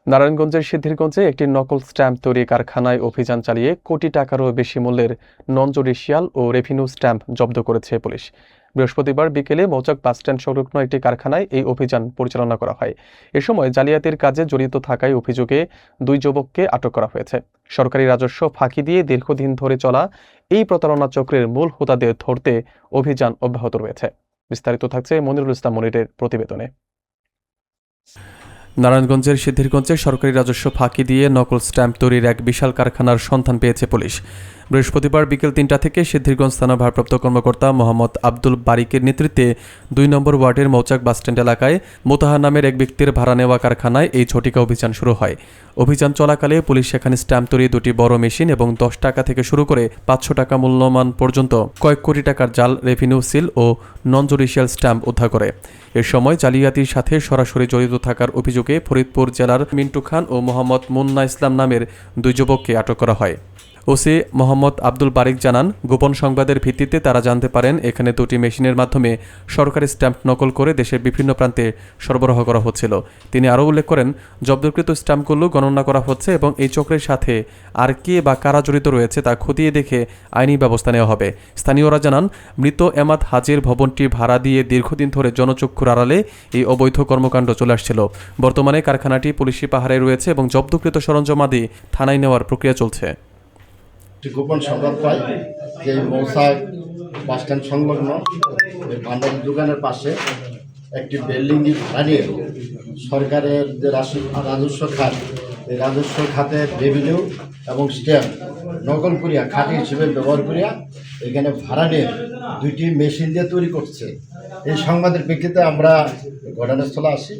নারায়ণগঞ্জের সিদ্ধিরগঞ্জে একটি নকল স্ট্যাম্প তৈরি কারখানায় অভিযান চালিয়ে কোটি টাকারও বেশি মূল্যের নন জুডিশিয়াল ও রেভিনিউ স্ট্যাম্প জব্দ করেছে পুলিশ। বৃহস্পতিবার বিকেলে মৌচাক বাসস্ট্যান্ড সংলগ্ন একটি কারখানায় এই অভিযান পরিচালনা করা হয়। এ সময় জালিয়াতির কাজে জড়িত থাকায় অভিযোগে 2 যুবককে আটক করা হয়েছে। সরকারি রাজস্ব ফাঁকি দিয়ে দীর্ঘদিন ধরে চলা এই প্রতারণা চক্রের মূল হোতাদের ধরতে অভিযান অব্যাহত রয়েছে। বিস্তারিত থাকছে মনিরুল ইসলাম মনিরের প্রতিবেদনে। নারায়ণগঞ্জের সিদ্ধিরগঞ্জে সরকারি রাজস্ব ফাঁকি দিয়ে নকল স্ট্যাম্প তৈরির এক বিশাল কারখানার সন্ধান পেয়েছে পুলিশ। বৃহস্পতিবার বিকেল 3টা থেকে সিদ্ধিরগঞ্জ থানা ভারপ্রাপ্ত কর্মকর্তা মোহাম্মদ আব্দুল বারিকের নেতৃত্বে 2 নম্বর ওয়ার্ডের মৌচাক বাসস্ট্যান্ড এলাকায় মোতাহার নামের এক ব্যক্তির ভাড়া নেওয়া কারখানায় এই ঝটিকা অভিযান শুরু হয়। অভিযান চলাকালে পুলিশ সেখানে স্ট্যাম্প তৈরি 2টি বড় মেশিন এবং 10 টাকা থেকে শুরু করে 500 টাকা মূল্যমান পর্যন্ত কয়েক কোটি টাকার জাল রেভিনিউ সিল ও নন জুডিশিয়াল স্ট্যাম্প উদ্ধার করে। এ সময় জালিয়াতির সাথে সরাসরি জড়িত থাকার অভিযোগে ফরিদপুর জেলার মিন্টু খান ও মোহাম্মদ মুন্না ইসলাম নামের 2 যুবককে আটক করা হয়। ওসি মোহাম্মদ আব্দুল বারিক জানান, গোপন সংবাদের ভিত্তিতে তারা জানতে পারেন এখানে 2টি মেশিনের মাধ্যমে সরকারি স্ট্যাম্প নকল করে দেশের বিভিন্ন প্রান্তে সরবরাহ করা হচ্ছিল। তিনি আরও উল্লেখ করেন, জব্দকৃত স্ট্যাম্পগুলো গণনা করা হচ্ছে এবং এই চক্রের সাথে আর কে বা কারা জড়িত রয়েছে তা খতিয়ে দেখে আইনি ব্যবস্থা নেওয়া হবে। স্থানীয়রা জানান, মৃত এমাদ হাজির ভবনটি ভাড়া দিয়ে দীর্ঘদিন ধরে জনচক্ষুর আড়ালে এই অবৈধ কর্মকাণ্ড চলে আসছিল। বর্তমানে কারখানাটি পুলিশি পাহারায় রয়েছে এবং জব্দকৃত সরঞ্জামাদি থানায় নেওয়ার প্রক্রিয়া চলছে। গোপন সংবাদ পাই যে মৌচাক বাসস্ট্যান্ড সংলগ্ন ভান্ডার দোকানের পাশে একটি বিল্ডিং ভাড়া নিয়ে সরকারের যে রাজস্ব খাত, এই রাজস্ব খাতের রেভিনিউ এবং স্ট্যাম্প নকল করিয়া খাঁটি হিসেবে ব্যবহার করিয়া এখানে ভাড়া নিয়ে 2টি মেশিন দিয়ে তৈরি করছে। এই সংবাদের প্রেক্ষিতে আমরা ঘটনাস্থলে আসি,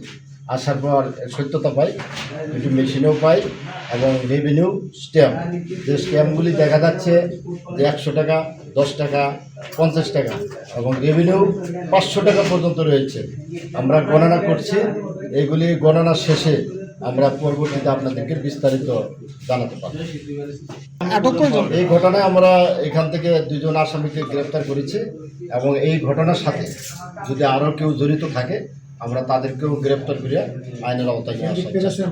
আসার পর সত্যতা পাই, 2টি মেশিনও পাই এবং রেভিনিউ স্ট্যাম্প, যে স্ট্যাম্পগুলি দেখা যাচ্ছে যে 100 টাকা, 10 টাকা, 50 টাকা এবং রেভিনিউ 500 টাকা পর্যন্ত রয়েছে। আমরা গণনা করছি, এইগুলি গণনা শেষে আমরা পরবর্তীতে আপনাদেরকে বিস্তারিত জানাতে পারব। এই ঘটনায় আমরা এখান থেকে 2 জন আসামিকে গ্রেফতার করেছি এবং এই ঘটনার সাথে যদি আরও কেউ জড়িত থাকে আমরা তাদেরকেও গ্রেফতার করে আইনের আওতায় নিয়ে আসা।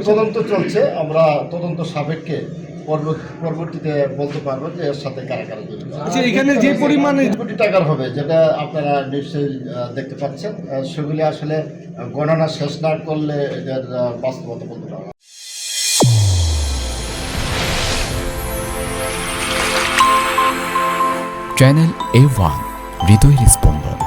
তদন্ত চলছে, আমরা তদন্ত সাপেক্ষে পরবর্তীতে বলতে পারবো যে এর সাথে কারা কারা জড়িত। এখানে যে পরিমাণে কোটি টাকার হবে, যেটা আপনারা নিশ্চয়ই দেখতে পাচ্ছেন, সেগুলি আসলে গণনা শেষ না করলে এদের বাস্তবতা বলতে পারবো। চ্যানেল A1 হৃদয়ের স্পন্দন।